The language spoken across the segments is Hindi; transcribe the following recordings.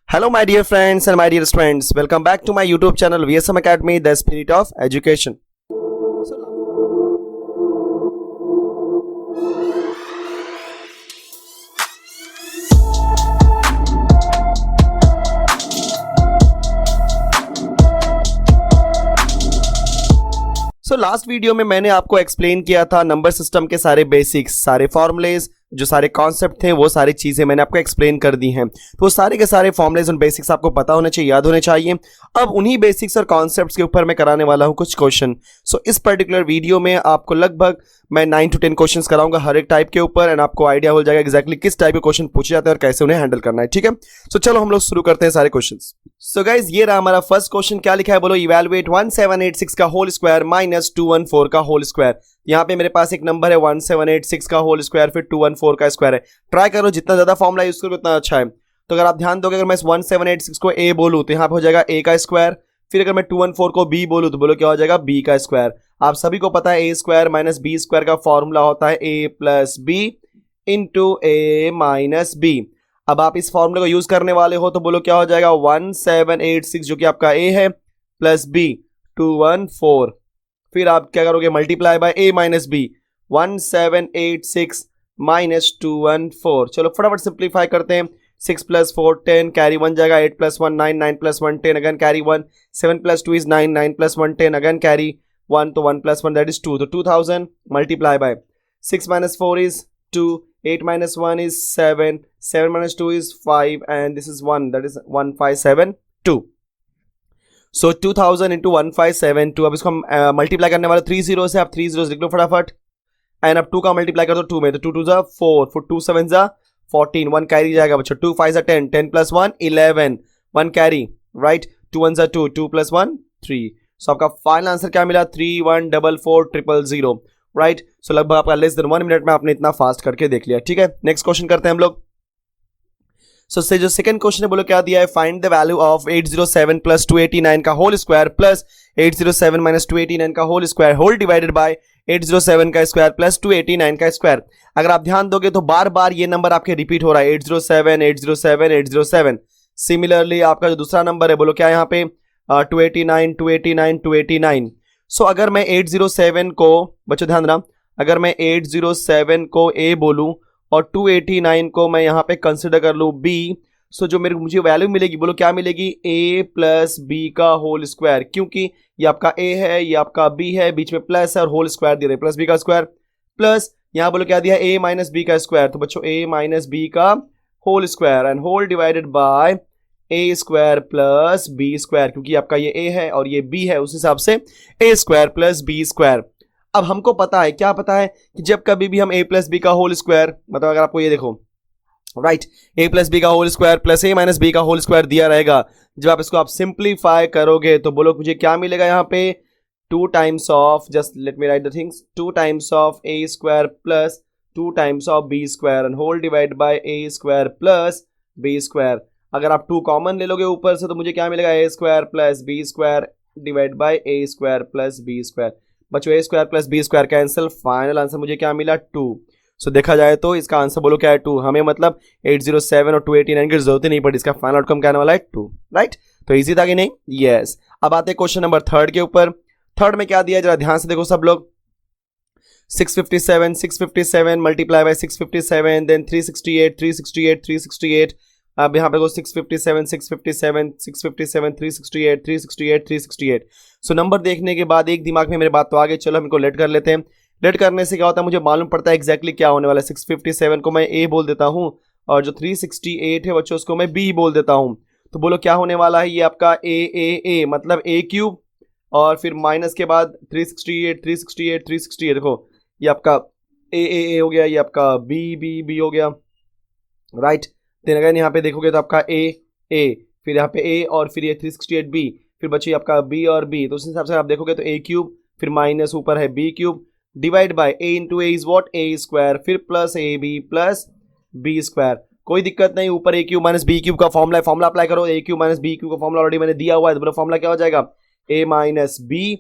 Hello, my dear friends and my dear students. Welcome back to my YouTube channel VSM Academy, the Spirit of Education. Last video में मैंने आपको एक्सप्लेन किया था नंबर सिस्टम के सारे बेसिक्स, सारे फॉर्मूलेज, जो सारे कॉन्सेप्ट थे, वो सारी चीजें मैंने आपको एक्सप्लेन कर दी हैं। तो सारे के सारे फॉर्मूलेज और बेसिक्स आपको पता होने चाहिए, याद होने चाहिए। अब उन्हीं बेसिक्स और कॉन्सेप्ट्स के ऊपर मैं कराने वाला हूं कुछ क्वेश्चन। इस पर्टिकुलर वीडियो में आपको लगभग मैं 9 to 10 क्वेश्चंस कराऊंगा हर एक टाइप के ऊपर, एंड आपको आइडिया हो जाएगा एग्जैक्टली किस टाइप के क्वेश्चन पूछे जाते हैं और कैसे उन्हें हैंडल करना है। ठीक है, चलो हम लोग शुरू करते हैं सारे क्वेश्चन। सो गाइज, ये रहा हमारा फर्स्ट क्वेश्चन। क्या लिखा है बोलो? इवैल्यूएट 1786 का होल स्क्वायर माइनस 214 का होल स्क्वायर। यहाँ पे मेरे पास एक नंबर है 1786 का होल स्क्वायर, फिर 214 का स्क्वायर है। ट्राई करो, जितना ज्यादा फॉर्मूला यूज करो उतना अच्छा है। तो अगर आप ध्यान दोगे, अगर मैं 1786 को a बोलूं तो यहाँ पे हो जाएगा a का स्क्वायर, फिर अगर मैं 214 को b बोलूं तो बोलो क्या हो जाएगा? b का स्क्वायर। आप सभी को पता है a square minus b square का फॉर्मूला होता है a plus B into a minus B. अब आप इस फॉर्मूले को यूज करने वाले हो तो बोलो क्या हो जाएगा? 1786 जो कि आपका a है प्लस b 214, फिर आप क्या करोगे? Multiply by a minus B. 1786 minus 214। चलो फटाफट सिंप्लीफाई करते हैं। 6 प्लस 4 10, कैरी 1 जाएगा। 8 plus 1 9, 9 plus 1 10, again carry 1। 7 plus 2 is 9, 9 plus 1 10, again carry 1, तो 1 प्लस 1 दैट इज 2, तो 2000 multiply by 6 minus 4 is 2, 8 minus 1 is 7, 7 minus 2 is 5, and this is 1, that is 1572. So 2000 into 1572। अब इसको हम मल्टीप्लाई करने वाले 3 जीरो से, आप 3 जीरो लिख लो फटाफट, एंड अब 2 का मल्टीप्लाई कर दो 2 में, तो 2 2 जा 4, 2 7 जा 14, 1 कैरी जाएगा बच्चों। 2 5 जा 10, 10 प्लस 1 11, 1 कैरी, राइट। 2 1 जा 2, 2 प्लस 1 3। सो आपका फाइनल आंसर क्या मिला? 3144000, राइट। सो लगभग आपका लेस देन 1 मिनट में आपने इतना फास्ट करके देख लिया। ठीक है, नेक्स्ट क्वेश्चन करते हैं हम लोग। से जो सेकंड क्वेश्चन है बोलो क्या दिया है? Find the value of 807 plus 289 का होल स्क्वायर प्लस 807 माइनस 289 का whole square whole divided by 807 का स्क्वायर प्लस 289 का स्क्वायर। अगर आप ध्यान दोगे तो बार बार ये नंबर आपके रिपीट हो रहा है, 807 807 807। सिमिलरली आपका जो दूसरा नंबर है बोलो क्या यहाँ पे? 289 289 289। अगर मैं 807 को, बच्चों ध्यान देना, अगर मैं 807 को a बोलूं और 289 को मैं यहां पे कंसिडर कर लूं b, जो मुझे वैल्यू मिलेगी बोलो क्या मिलेगी? a प्लस बी का होल स्क्वायर, क्योंकि ये आपका a है, ये आपका b है, बीच में प्लस है और होल स्क्वायर दे रहे प्लस b का स्क्वायर, प्लस यहां बोलो क्या दिया? a माइनस बी का स्क्वायर, तो बच्चों a माइनस बी का whole square and whole divided by a square plus B square, क्योंकि आपका ये a है और ये b है, उस हिसाब से a square plus B square. अब हमको पता है, क्या पता है कि जब कभी भी हम a प्लस बी का होल स्क्वायर, मतलब अगर आपको ये देखो, राइट, a प्लस बी का whole square plus a minus B का होल स्क्वायर दिया रहेगा, जब आप इसको आप सिंप्लीफाई करोगे तो बोलो मुझे क्या मिलेगा यहाँ पे? 2 times of, just let me write the things, 2 times of a square plus 2 times of b square and whole divide by a square plus b square. अगर आप 2 कॉमन ले लोगे ऊपर से तो मुझे क्या मिलेगा? a square plus b square divide by a square plus b square. बच्चों a square plus b square cancel, final answer मुझे क्या मिला? 2। देखा जाए तो इसका आंसर बोलो क्या है? 2। हमें मतलब 807 और 289 की जरूरत ही नहीं पड़ी, इसका फाइनल आउटकम क्या आने वाला है? 2, राइट। तो इजी था कि नहीं? यस। अब आते हैं क्वेश्चन नंबर 3 के ऊपर। थर्ड में क्या दिया है जरा ध्यान से देखो सब लोग। 657 मल्टीप्लाई बाय 657, देन 368 368 368। अब यहाँ पे 657 657 657 368 368 368। नंबर देखने के बाद एक दिमाग में मेरे बात तो आ गई, चलो हम इनको लेट कर लेते हैं। लेट करने से क्या होता है, मुझे मालूम पड़ता है एग्जैक्टली क्या होने वाला है। 657 को मैं a बोल देता हूँ और जो 368 है बच्चों उसको मैं b बोल देता हूँ। तो बोलो क्या होने वाला है? ये आपका a मतलब a क्यूब, और फिर माइनस के बाद 368 368 368। देखो ये आपका a हो गया, ये आपका b हो गया, राइट। देन अगर यहाँ पे देखोगे तो आपका a फिर यहाँ पे a और फिर ये 368b, फिर बची आपका b और b, तो उस हिसाब से आप देखोगे तो a क्यूब फिर माइनस ऊपर है b cube divide by a into a is what? a square, फिर plus ab plus b square. कोई दिक्कत नहीं, ऊपर a cube minus b cube का फॉर्मूला अप्लाई करो। a cube minus b cube का फॉर्मूला ऑलरेडी मैंने दिया हुआ है, तो फॉर्मूला क्या हो जाएगा? a minus b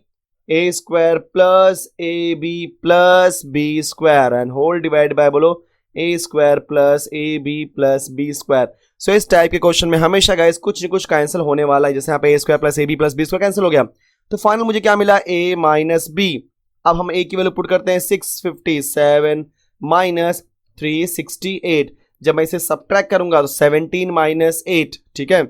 a square plus ab plus b square and whole divide by बोलो a square plus ab plus b square. So इस टाइप के क्वेश्चन में हमेशा गाइस कुछ न कुछ कैंसिल होने वाला है। जैसे यहाँ पे A square plus A B plus B square cancel हो गया, तो फाइनल मुझे क्या मिला, ए माइनस बी। अब हम ए की वैल्यू पुट करते हैं 657 माइनस 368। जब मैं इसे सब्ट्रैक्ट करूंगा तो 17 माइनस 8, ठीक है,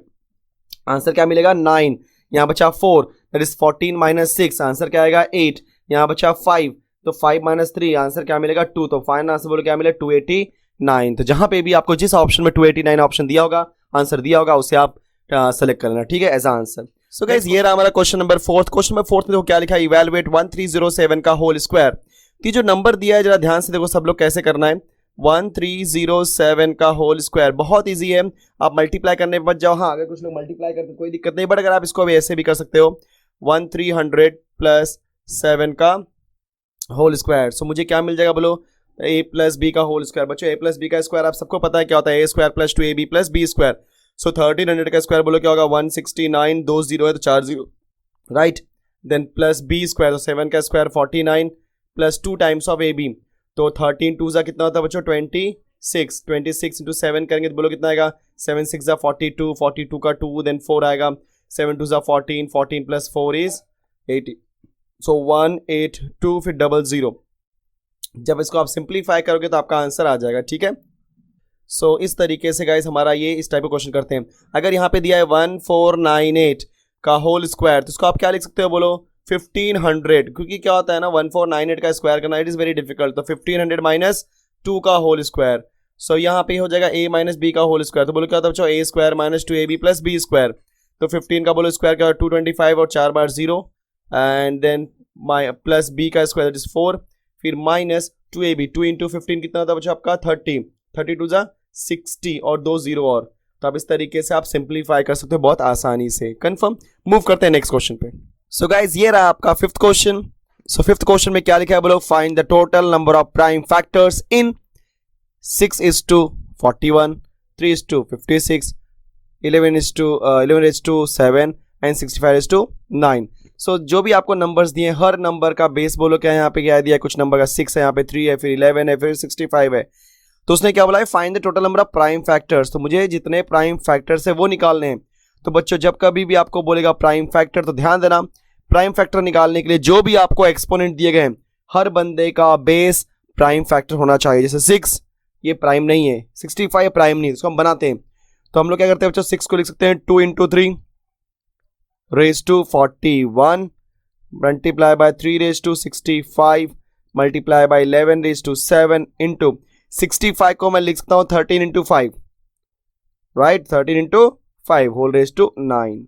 आंसर क्या मिलेगा 9। यहाँ बचा 4, दैट इज 14 माइनस 6, आंसर क्या आएगा 8। यहाँ बचा 5, तो 5 माइनस 3, आंसर क्या मिलेगा 2। तो फाइनल आंसर बोलो क्या मिले 289। तो जहां पे भी आपको जिस ऑप्शन में 289 ऑप्शन दिया होगा, आंसर दिया होगा, उसे आप सेलेक्ट करना, ठीक है, एज आंसर। सो गाइस ये रहा हमारा क्वेश्चन नंबर 4। क्वेश्चन नंबर 4 में देखो क्या लिखा है, इवैल्यूएट 1307 का होल स्क्वायर। तो जो नंबर दिया है जरा ध्यान से देखो सब लोग कैसे करना है। 1307 का होल स्क्वायर बहुत इजी है, आप मल्टीप्लाई करने पे बच जाओ। हाँ, अगर कुछ लोग मल्टीप्लाई करते कोई दिक्कत नहीं, बट अगर आप इसको भी ऐसे भी कर सकते हो 1300 प्लस 7 का होल स्क्वायर। सो मुझे क्या मिल जाएगा बोलो, a प्लस बी का होल स्क्वायर। बच्चों a प्लस बी का स्क्वायर आप सबको पता है क्या होता है, a square plus 2ab plus B square. So 1300 का स्क्वायर बोलो क्या होगा 169, 2 0 है तो 4 0, right. Then plus B square, तो 7 का square 49 plus 2 times of ab, तो 13 2 जा कितना होता है बच्चों 26, 26 इंटू 7 करेंगे तो बोलो कितना आएगा 7 6 जा 42, 42 का 2 देन 4 आएगा, 7 2 जा 14, 14 प्लस 4 इज 80। सो 182 फिर 00। जब इसको आप सिंप्लीफाई करोगे तो आपका आंसर आ जाएगा, ठीक है। सो इस तरीके से गाइस हमारा ये इस टाइप का क्वेश्चन करते हैं। अगर यहाँ पे दिया है 1498 का होल स्क्वायर, तो इसको आप क्या लिख सकते हो बोलो 1500, क्योंकि क्या होता है ना 1498 का स्क्वायर करना इट इज वेरी डिफिकल्ट। तो 1500 माइनस 2 का होल स्क्वायर। सो यहाँ पे हो जाएगा a माइनस बी का होल स्क्वायर, तो बोलो क्या होता है बच्चों a square minus 2ab plus B square. तो 15 का बोलो स्क्वायर क्या 225 और 4 बार 0, एंड देन प्लस b का स्क्वायर दैट इज 4, फिर माइनस 2ab, 2 इंटू 15 कितना होता है बच्चों आपका 30, 32 जा 60 और 2 0 और। तो आप इस तरीके से आप सिंप्लीफाई कर सकते हो बहुत आसानी से। कंफर्म। मूव करते हैं नेक्स्ट क्वेश्चन पे। सो गाइज ये रहा आपका fifth question. So fifth question में क्या लिखा है बोलो, find the total number of prime factors in 6:41, 3:56, 11:7 and 65:9। सो जो भी आपको नंबर्स दिए हर नंबर का बेस बोलो क्या है, यहाँ पे क्या दिया है, कुछ नंबर का 6 है, यहाँ पे 3 है, फिर 11 है, फिर 65 है। तो उसने क्या बोला है, find the total number of prime factors. तो मुझे जितने प्राइम फैक्टर्स है वो निकालने हैं। तो बच्चों जब कभी भी आपको बोलेगा प्राइम फैक्टर, तो ध्यान देना प्राइम फैक्टर निकालने के लिए जो भी आपको एक्सपोनेंट दिए गए हैं हर बंदे का बेस प्राइम फैक्टर होना चाहिए। जैसे 6 ये प्राइम नहीं है, 65 प्राइम नहीं, इसको हम बनाते हैं। तो हम लोग क्या करते हैं बच्चों, 6 को लिख सकते हैं 2 into 3 raise to 41 multiply by 3 raise to 65 multiply by 11 raise to 7 into 65 को मैं लिख सकता हूं 13 into 5, right, 13 into 5 whole raise to 9।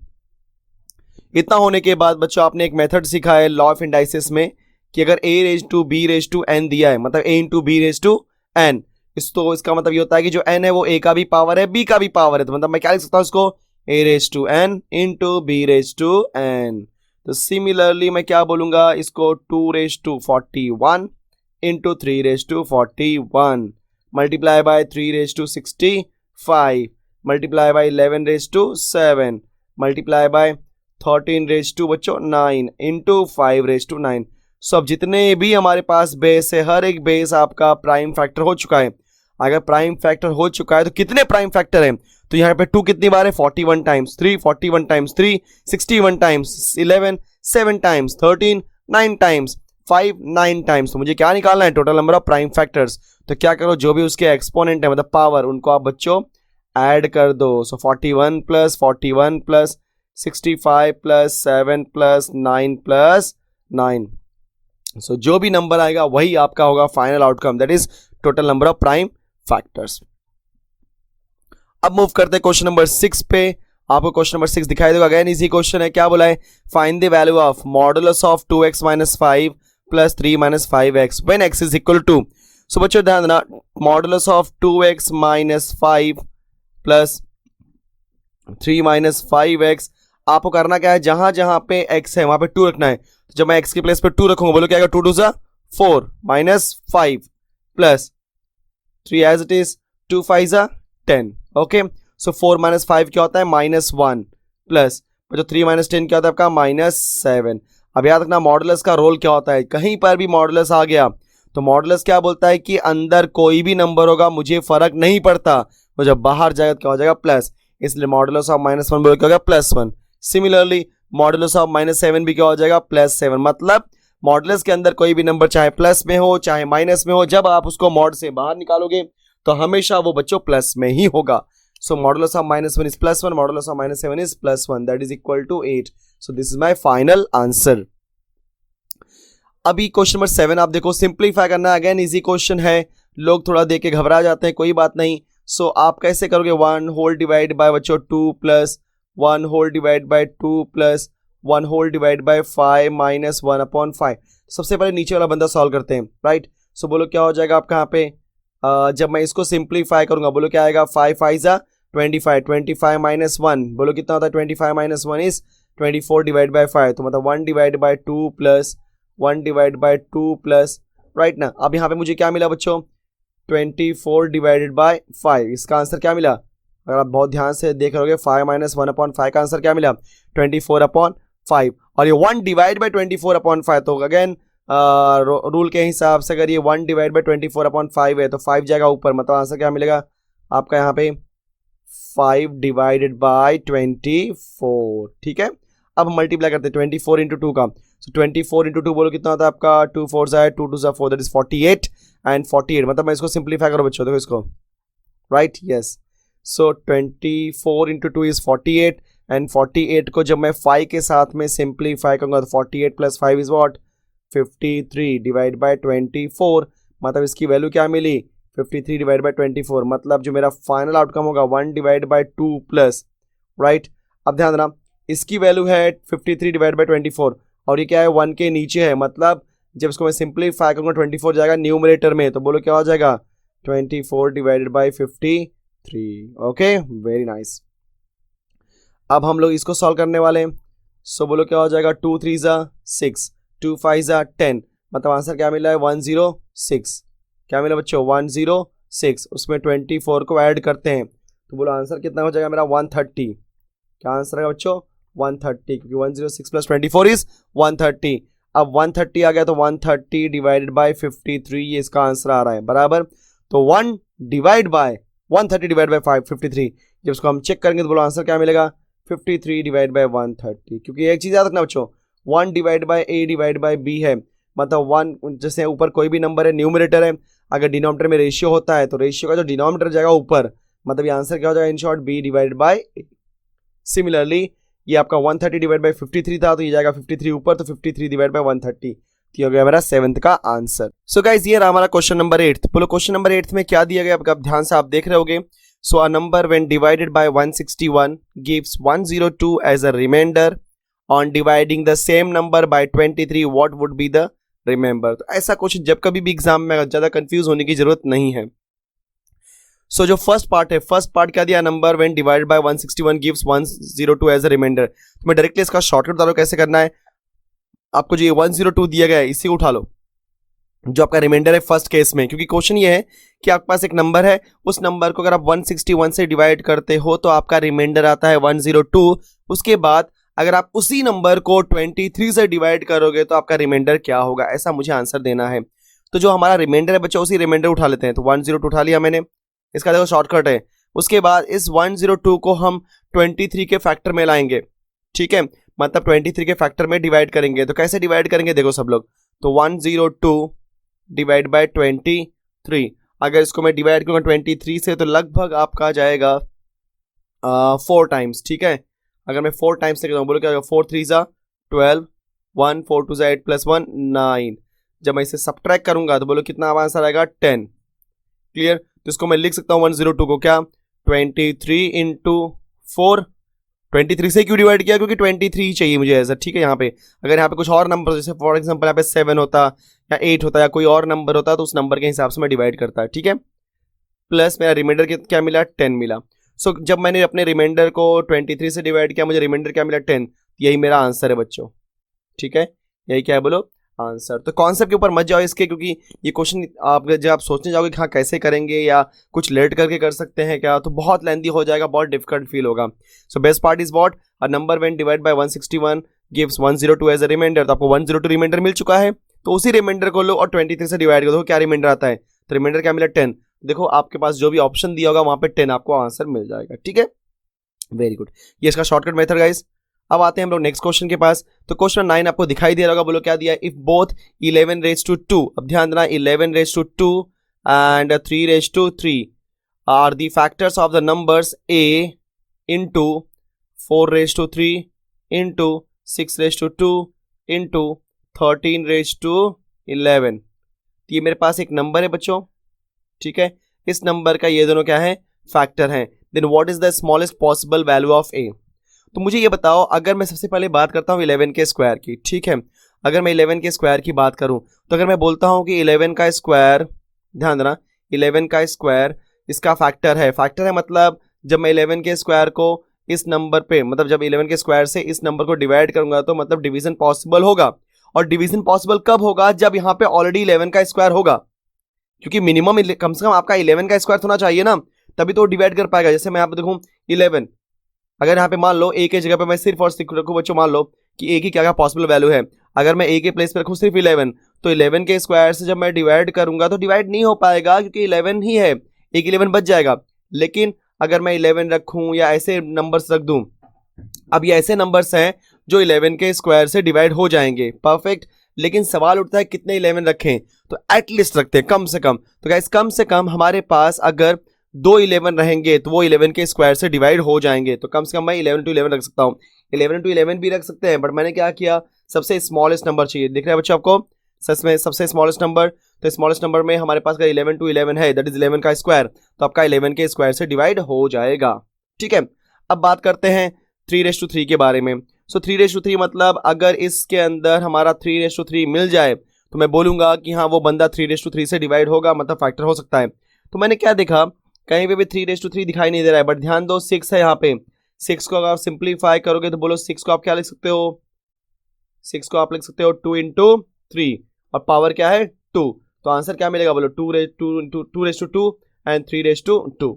इतना होने के बाद बच्चों आपने एक मेथड सीखा है लॉ ऑफ इंडाइसिस में कि अगर a raise to b raise to n दिया है, मतलब a into b raise to n, तो इसका मतलब ये होता है कि जो n है वो a का भी पावर है b का भी पावर है। तो मतलब मैं क्या लिख सकता हूं इसको a raise to n into b raise to n। तो सिमिलरली मैं क्या बोलूंगा इसको 2 raise to 41 into 3 raise to 41 multiply by 3 raise to 65 multiply by 11 raise to 7 multiply by 13 raise to बच्चों 9 इंटू 5 रेज टू 9। सो अब जितने भी हमारे पास बेस है हर एक बेस आपका प्राइम फैक्टर हो चुका है। अगर प्राइम फैक्टर हो चुका है तो कितने प्राइम फैक्टर हैं, तो यहाँ पे 2 कितनी बार है 41 times, 3 41 times, 3 61 times, 11 7 times, 13 9 times, 5 9 times. तो मुझे क्या निकालना है total number of prime factors. तो क्या करो जो भी उसके एक्सपोनेंट है मतलब पावर उनको आप बच्चों ऐड कर दो। सो 41 plus 41 plus 65 plus 7 plus 9 plus 9। सो जो भी नंबर आएगा वही आपका होगा final outcome, that is total number of prime factors. अब मूव करते हैं क्वेश्चन नंबर 6 पे। आपको क्वेश्चन नंबर 6 दिखाई देगा, अगेन इजी क्वेश्चन है। क्या बोला है, find the value of modulus of 2x minus 5 plus 3 minus 5x when x is equal to. So बच्चों ध्यान देना, modulus of 2x minus 5 plus 3 minus 5x आपको करना क्या है, जहां जहां पे x है वहां पे 2 रखना है। तो जब मैं x के प्लेस पे 2 रखूंगा बोलो क्या आएगा, 2 2 जा 4 minus 5 plus 3 as it is 2 5 जा 10। ओके, सो 4 माइनस 5 क्या होता है -1 प्लस जो 3 माइनस 10 क्या होता है आपका -7। अब याद रखना मॉडुलस का रोल क्या होता है, कहीं पर भी मॉडुलस आ गया तो मॉडुलस क्या बोलता है कि अंदर कोई भी नंबर होगा मुझे फर्क नहीं पड़ता, तो जब बाहर जाएगा तो क्या हो जाएगा प्लस, इसलिए मॉडुलस ऑफ -1 बोलो क्या हो गया +1। सिमिलरली मॉडुलस ऑफ -7 भी क्या हो जाएगा +7। मतलब मॉडुलस के अंदर कोई भी नंबर चाहे प्लस में हो चाहे माइनस में हो, जब आप उसको मॉड से बाहर निकालोगे तो हमेशा वो बच्चों प्लस में ही होगा। So modulus of -1 is +1, modulus of -7 is +1, that is equal to 8। So this is my final answer. अभी क्वेश्चन नंबर 7 आप देखो, सिंप्लीफाई करना, अगेन इजी क्वेश्चन है, लोग थोड़ा देख के घबरा जाते हैं, कोई बात नहीं। सो आप कैसे करोगे, 1 होल डिवाइड बाय बच्चों 2 plus 1 whole divide by 2 plus 1 whole divide by 5 minus 1/5। सबसे पहले नीचे वाला बंदा सॉल्व करते हैं, राइट। सो बोलो क्या हो जाएगा आपका यहाँ पे, जब मैं इसको सिंप्लीफाई करूंगा बोलो क्या आएगा, 5 5 जा 25, 25 माइनस 1 बोलो कितना होता है, 25 माइनस 1 इज 24 डिवाइड बाय 5, तो मतलब 1 divide by 2 plus 1 divide by 2 plus, right ना। अब यहाँ पे मुझे क्या मिला बच्चों, 24 डिवाइडेड बाय 5, इसका आंसर क्या मिला, अगर आप बहुत ध्यान से देख रहे होगे 5 माइनस 1/5 का आंसर क्या मिला 24/5, और ये 1 डिवाइड बाय 24/5, तो अगेन रूल के हिसाब से अगर ये 1 डिवाइड बाय 24/5 है तो 5 जाएगा ऊपर, मतलब आंसर क्या मिलेगा आपका यहाँ पे 5 डिवाइडेड बाय 24, ठीक है। अब हम मल्टीप्लाई करते हैं 24 इंटू 2 का, सो 24 इंटू 2 बोलो कितना होता है आपका, 2 4 ज़ा 2 2 ज़ा 4, दैट इज 48 एंड 48, मतलब मैं इसको सिंप्लीफाई करो बच्चों, देखो इसको, right, yes. So 24 into 2 is 48 and 48 को जब मैं 5 के साथ में सिंप्लीफाई करूंगा तो 48 plus 5 is what 53 divide by 24, मतलब इसकी वैल्यू क्या मिली 53 डिवाइड बाय 24, मतलब जो मेरा फाइनल आउटकम होगा 1 डिवाइड बाय 2 प्लस, राइट। अब ध्यान देना इसकी वैल्यू है 53 डिवाइड बाय 24 और ये क्या है 1 के नीचे है, मतलब जब इसको मैं सिंप्लीफाई करूंगा 24 जाएगा न्यूमरेटर में, तो बोलो क्या हो जाएगा 24 divided by 53। Okay, very nice. अब हम लोग इसको सॉल्व करने वाले हैं, सो बोलो क्या हो जाएगा 2 3 ज़ा 6, 2 5 ज़ा 10, मतलब आंसर क्या मिला है 106, क्या मिला बच्चों 106, उसमें 24 को ऐड करते हैं तो बोलो आंसर कितना हो जाएगा मेरा 130, क्या आंसर है बच्चों 130, क्योंकि 106 प्लस 24 इज 130। अब 130 आ गया तो 130 डिवाइडेड बाय 53 ये इसका आंसर आ रहा है बराबर, तो 1 डिवाइड बाय 130 डिवाइड बाय 53, जब इसको हम चेक करेंगे तो बोलो आंसर क्या मिलेगा 53 डिवाइड बाय 130, क्योंकि एक चीज़ याद रखना बच्चों 1 divide by a divide by b है, मतलब 1 जैसे ऊपर कोई भी नंबर है न्यूमरेटर है, अगर डिनोमिनेटर में रेशियो होता है तो रेशियो का जो डिनोमिनेटर जाएगा ऊपर, मतलब ये आंसर क्या हो जाएगा in short b divide by a। Similarly ये आपका 130 डिवाइड बाय 53 था तो ये जाएगा 53 ऊपर, तो 53 डिवाइड बाय 130, तो हो गया मेरा 7th का आंसर। सो गाइस ये रहा हमारा क्वेश्चन नंबर 8। बोलो क्वेश्चन नंबर 8 में क्या दिया गया, आप ध्यान से आप देख रहे होगे। So a number when divided by 161 gives 102 as a remainder, on dividing the same number by 23 what would be the remember. तो ऐसा क्वेश्चन जब कभी भी एग्जाम में ज्यादा कंफ्यूज होने की जरूरत नहीं है। सो जो फर्स्ट पार्ट है, फर्स्ट पार्ट क्या दिया, number when divided by 161 gives 102 as a remainder, तो मैं डायरेक्टली इसका शॉर्टकट बता रहा हूं कैसे करना है। आपको जो ये 102 दिया गया है इसी को उठा लो, जो आपका रिमाइंडर है फर्स्ट केस में, क्योंकि क्वेश्चन ये है कि आपके पास एक नंबर है, उस नंबर को अगर आप 161 से डिवाइड करते हो तो आपका रिमाइंडर आता है 102, उसके बाद अगर आप उसी नंबर को 23 से डिवाइड करोगे तो आपका रिमाइंडर क्या होगा, ऐसा मुझे आंसर देना है। तो जो हमारा रिमाइंडर है बच्चों उसी रिमाइंडर उठा लेते हैं, तो 102 उठा लिया मैंने, इसका देखो शॉर्टकट है। उसके बाद इस 102 को हम 23 के फैक्टर में लाएंगे, ठीक है, मतलब 23 के फैक्टर में डिवाइड करेंगे। तो कैसे डिवाइड करेंगे देखो सब लोग, तो 102 डिवाइड बाय 23, अगर इसको मैं डिवाइड करूंगा 23 से तो लगभग आपका आ जाएगा 4 टाइम्स, ठीक है। अगर मैं 4 टाइम्स से करता हूँ बोलो क्या, 4 3 ज़ा 12, 1 4 2 ज़ा 8 प्लस 1 9, जब मैं इसे सब्ट्रैक्ट करूंगा तो बोलो कितना आंसर आएगा 10। क्लियर, तो इसको मैं लिख सकता हूँ 102 को क्या 23 इंटू 4, 23 से क्यों डिवाइड किया, क्योंकि 23 ही चाहिए मुझे ऐसा, ठीक है। यहाँ पे अगर यहाँ पे कुछ और नंबर जैसे फॉर एग्जांपल यहाँ पे 7 होता या 8 होता या कोई और नंबर होता तो उस नंबर के हिसाब से मैं डिवाइड करता, ठीक है। प्लस मेरा रिमाइंडर क्या मिला 10 मिला। सो जब मैंने अपने रिमाइंडर को 23 से डिवाइड किया मुझे रिमाइंडर क्या मिला 10, यही मेरा आंसर है बच्चों, ठीक है, यही क्या है बोलो आंसर। तो कॉन्सेप्ट के ऊपर मत जाओ इसके, क्योंकि ये क्वेश्चन आप जब आप सोचने जाओगे कि हाँ कैसे करेंगे या कुछ लेट करके कर सकते हैं क्या, तो बहुत लेंथी हो जाएगा, बहुत डिफिकल्ट फील होगा। So best part is what, a number when divide by 161 gives 102 as a remainder, तो आपको 102 रिमाइंडर मिल चुका है, तो उसी रिमाइंडर को लो और 23 से डिवाइड कर दो, क्या रिमाइंडर आता है, तो रिमाइंडर क्या मिला 10, देखो आपके पास जो भी ऑप्शन दिया होगा वहां पे 10 आपको आंसर मिल जाएगा, ठीक है। वेरी गुड, ये इसका शॉर्टकट मेथड गाइस। अब आते हैं हम लोग नेक्स्ट क्वेश्चन के पास। तो क्वेश्चन 9 आपको दिखाई दे रहा होगा, बोलो क्या दिया है। इफ बोथ 11 रेज टू 2, अब ध्यान देना 11 raise to 2 and 3 raise to 3 are the factors of the numbers a into 4 raised to 3 into 6 raised to 2 into 13 raised to 11। तो ये मेरे पास एक नंबर है बच्चों, ठीक है। इस नंबर का ये दोनों क्या है, फैक्टर हैं। Then what is the smallest possible value of a। तो मुझे ये बताओ, अगर मैं सबसे पहले बात करता हूँ 11 के स्क्वायर की, ठीक है। अगर मैं 11 के स्क्वायर की बात करूं तो अगर मैं बोलता हूं कि 11 का स्क्वायर, ध्यान देना 11 का स्क्वायर इसका फैक्टर है। फैक्टर है मतलब जब मैं 11 के स्क्वायर को इस नंबर पे, मतलब जब 11 के स्क्वायर से इस नंबर को डिवाइड करूंगा तो मतलब डिवीजन पॉसिबल होगा। और डिवीजन पॉसिबल कब होगा, जब यहाँ पे ऑलरेडी 11 का स्क्वायर होगा, क्योंकि मिनिमम कम से कम आपका 11 का स्क्वायर होना चाहिए ना, तभी तो डिवाइड कर पाएगा। जैसे मैं यहाँ पे देखूं 11, अगर यहाँ पे मान लो a के जगह पे मैं सिर्फ और सिर्फ रखूं बच्चों, मान लो कि a की क्या क्या पॉसिबल वैल्यू है। अगर मैं a के प्लेस पे रखूं सिर्फ 11, तो 11 के स्क्वायर से जब मैं डिवाइड करूंगा तो डिवाइड नहीं हो पाएगा, क्योंकि 11 ही है, एक 11 बच जाएगा। लेकिन अगर मैं 11 रखूं या ऐसे नंबर्स रख दूं, अब ये ऐसे नंबर्स हैं जो 11 के स्क्वायर से डिवाइड हो जाएंगे, परफेक्ट। लेकिन सवाल उठता है कितने 11 रखें, तो एटलीस्ट रखते हैं कम से कम। तो गाइस कम से कम हमारे पास अगर 2 11 रहेंगे तो वो 11 के स्क्वायर से डिवाइड हो जाएंगे। तो कम से कम मैं 11 to 11 रख सकता हूँ, 11 to 11 भी रख सकते हैं, बट मैंने क्या किया, सबसे स्मॉलेस्ट नंबर चाहिए। दिख रहा है बच्चों आपको, सच में सबसे स्मॉलेस्ट नंबर। तो स्मॉलेस्ट नंबर में हमारे पास अगर 11 to 11 है, दैट इज 11 का स्क्वायर, तो आपका 11 के स्क्वायर से डिवाइड हो जाएगा, ठीक है। अब बात करते हैं 3:3 के बारे में। सो 3:3 मतलब अगर इसके अंदर हमारा 3:3 मिल जाए तो मैं बोलूंगा कि हाँ वो बंदा 3:3 से डिवाइड होगा, मतलब फैक्टर हो सकता है। तो मैंने क्या देखा, कहीं पे भी 3:3 दिखाई नहीं दे रहा है, बट ध्यान दो 6 है यहाँ पे। 6 को अगर आप सिंप्लीफाई करोगे तो बोलो 6 को आप क्या लिख सकते हो, 6 को आप लिख सकते हो 2 into 3 और पावर क्या है 2। तो आंसर क्या मिलेगा बोलो 2:2 एंड 3:2।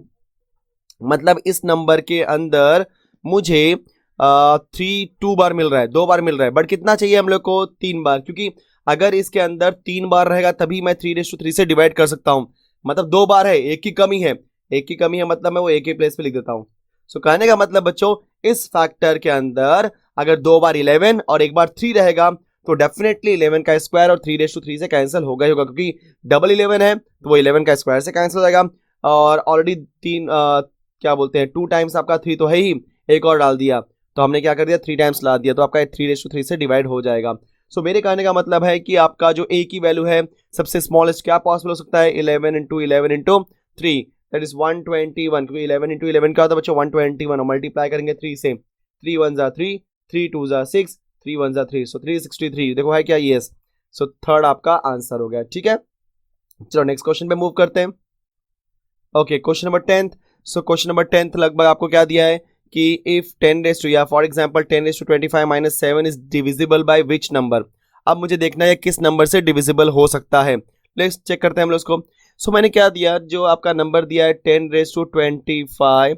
मतलब इस नंबर के अंदर मुझे 2 बार मिल रहा है, 2 बार मिल रहा है, बट कितना चाहिए हम लोग को 3 बार, क्योंकि अगर इसके अंदर 3 बार रहेगा तभी मैं 3:3 से डिवाइड कर सकता हूं। मतलब 2 बार है, एक की कमी है, एक की कमी है, मतलब मैं वो एक ही प्लेस पे लिख देता हूं। सो कहने का मतलब बच्चों, इस फैक्टर के अंदर अगर 2 बार 11 और एक बार 3 रहेगा तो डेफिनेटली 11 का स्क्वायर और 3:3 से कैंसिल होगा ही होगा, क्योंकि डबल 11 है तो वो 11 का स्क्वायर से कैंसिल हो जाएगा। और ऑलरेडी 3 क्या बोलते हैं 2 टाइम्स आपका 3 तो है ही, एक और डाल दिया तो हमने क्या कर दिया 3 टाइम्स ला दिया, तो आपका 3:3 से डिवाइड हो जाएगा। सो मेरे कहने का मतलब है कि आपका जो a की वैल्यू है सबसे स्मॉलेस्ट क्या पॉसिबल हो सकता है, 11 into 11 into 3 दैट इज 121, क्योंकि 11 into 11 क्या होता है बच्चों 121, और मल्टीप्लाई करेंगे 3 से, 3 1 जा 3, 3 2 जा 6, 3 1 जा 3, सो 363। देखो है क्या, यस। सो थर्ड आपका आंसर हो गया, ठीक है। चलो नेक्स्ट क्वेश्चन पे मूव करते हैं। Okay, question number 10th। So question number 10th लगभग आपको क्या दिया है कि इफ 10 या for example 10⁻25 - 7 is divisible by which number. अब मुझे देखना है किस नंबर से डिविजिबल हो सकता है। लेट्स चेक करते हैं हम लोग इसको। सो मैंने क्या दिया, जो आपका नंबर दिया है 10⁻25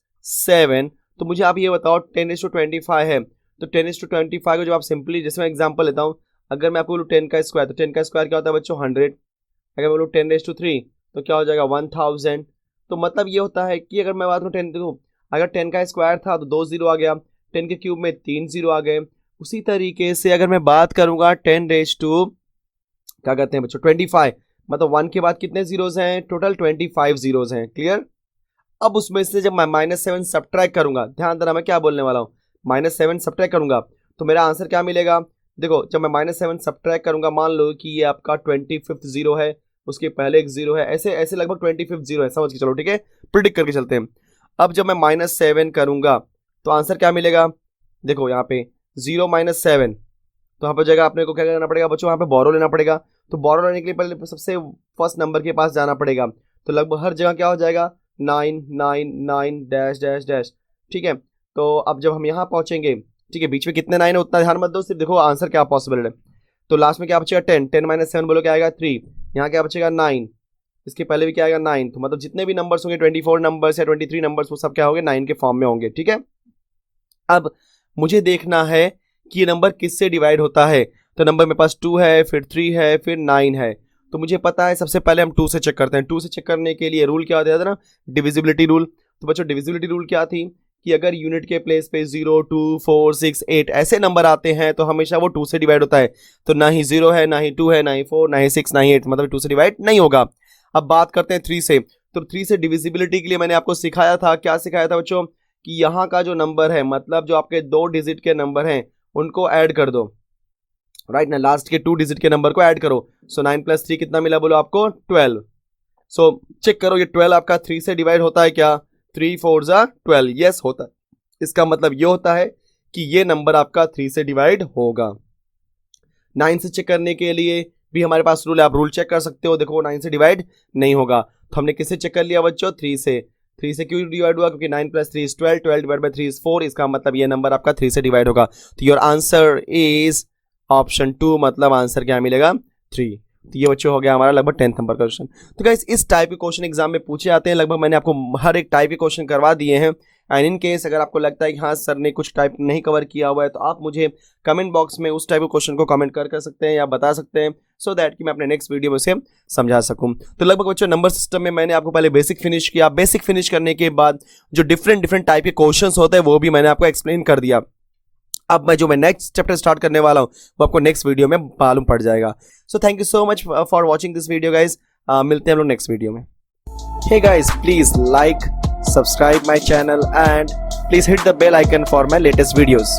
- 7, तो मुझे आप ये बताओ 10⁻25 है तो 10⁻25 को जब आप सिंपली, जैसे मैं एग्जांपल लेता हूँ, अगर मैं आपको बोलूँ 10 का स्क्वायर, तो 10 का स्क्वायर क्या होता है बच्चों 100। अगर बोलूँ 10⁻3 तो क्या हो जाएगा 1000। तो मतलब ये होता है कि अगर मैं बात करूँ 10, देखो अगर 10 का स्क्वायर था तो 2 जीरो आ गया, 10 के क्यूब में 3 जीरो आ गए। उसी तरीके से अगर मैं बात करूंगा 10 क्या कहते हैं बच्चों 25, मतलब 1 के बाद कितने जीरोज हैं, टोटल 25 जीरोज हैं, क्लियर। अब उसमें से जब मैं -7 सब्ट्रैक्ट करूंगा, ध्यान देना मैं क्या बोलने वाला हूँ, -7 सब्ट्रैक्ट करूंगा तो मेरा आंसर क्या मिलेगा। देखो जब मैं -7 सब्ट्रैक्ट करूंगा, मान लो कि ये आपका 25th जीरो है, उसके पहले एक जीरो है, ऐसे ऐसे लगभग 25th जीरो है, समझ के चलो, ठीक है, प्रिडिक्ट करके चलते हैं। अब जब मैं -7 करूंगा तो आंसर क्या मिलेगा, देखो यहाँ पे 0 - 7, तो यहाँ पर जगह आपने को क्या करना पड़ेगा बच्चों, यहाँ पे बोरो लेना पड़ेगा। तो बोरो लेने के लिए पहले सबसे फर्स्ट नंबर के पास जाना पड़ेगा, तो लगभग हर जगह क्या हो जाएगा 9 9 9 डैश डैश डैश, ठीक है। तो अब जब हम यहाँ पहुंचेंगे, ठीक है, बीच में कितने 9 है उतना ध्यान मत दो, सिर्फ देखो आंसर क्या पॉसिबल है। तो लास्ट में क्या बचेगा 10, 10 - 7 बोलो क्या आएगा 3, यहाँ क्या बचेगा 9, इसके पहले भी क्या आएगा 9, तो मतलब जितने भी नंबर्स होंगे 24 नंबर्स या 23 नंबर्स वो सब क्या होंगे 9 के फॉर्म में होंगे, ठीक है। अब मुझे देखना है कि ये नंबर किससे डिवाइड होता है। तो नंबर मेरे पास 2 है, फिर 3 है, फिर 9 है। तो मुझे पता है सबसे पहले हम 2 से चेक करते हैं। 2 से चेक करने के लिए रूल क्या होता था ना, डिविजिबिलिटी रूल। तो बच्चों डिविजिबिलिटी रूल क्या थी कि अगर यूनिट के प्लेस पे 0, 2, 4, 6, 8 ऐसे नंबर आते हैं तो हमेशा वो 2 से डिवाइड होता है। तो ना ही 0 है, ना ही 2 है, ना ही 4, ना ही 6, ना ही 8, मतलब 2 से डिवाइड नहीं होगा। अब बात करते हैं 3 से। तो 3 से डिविजिबिलिटी के लिए मैंने आपको सिखाया था, क्या सिखाया था बच्चों, कि यहाँ का जो नंबर है, मतलब जो आपके 2 डिजिट के नंबर हैं उनको ऐड कर दो, राइट ना, लास्ट के 2 डिजिट के नंबर को ऐड करो। सो 9 + 3 कितना मिला बोलो आपको, 12। सो चेक करो ये 12 आपका 3 से डिवाइड होता है क्या, 3 4 जा 12, यस होता है। इसका मतलब ये होता है कि ये नंबर आपका 3 से डिवाइड होगा। 9 से चेक करने के लिए भी हमारे पास रूल है, आप रूल चेक कर सकते हो। देखो 9 से डिवाइड नहीं होगा, तो हमने किससे चेक कर लिया बच्चों, 3 से। 3 से क्यों डिवाइड हुआ, क्योंकि 9 + 3 = 12, 12 डिवाइड बाय 3 = 4, इसका मतलब ये नंबर आपका 3 से डिवाइड होगा। तो योर आंसर इज ऑप्शन 2, मतलब आंसर क्या मिलेगा, 3। तो ये बच्चों हो गया हमारा लगभग 10th नंबर का क्वेश्चन। तो गाइस इस टाइप के क्वेश्चन एग्जाम में पूछे जाते हैं, लगभग मैंने आपको हर एक टाइप के क्वेश्चन करवा दिए हैं। एंड इन केस अगर आपको लगता है कि हाँ सर ने कुछ टाइप नहीं कवर किया हुआ है, तो आप मुझे कमेंट बॉक्स में उस टाइप के क्वेश्चन को कमेंट कर सकते हैं या बता सकते हैं, सो दैट कि मैं अपने नेक्स्ट वीडियो में उसे समझा सकूं। तो लगभग बच्चों नंबर सिस्टम में मैंने आपको पहले बेसिक फिनिश किया। बेसिक फिनिश करने के बाद जो डिफरेंट टाइप के क्वेश्चंस होते हैं वो भी मैंने आपको एक्सप्लेन कर दिया। अब मैं नेक्स्ट चैप्टर स्टार्ट करने वाला हूं वो आपको नेक्स्ट वीडियो में मालूम पड़ जाएगा। So thank you so much for watching this video guys. मिलते हैं हम लोग नेक्स्ट वीडियो में। Hey guys, please like, subscribe my channel and please hit the bell icon for my latest videos.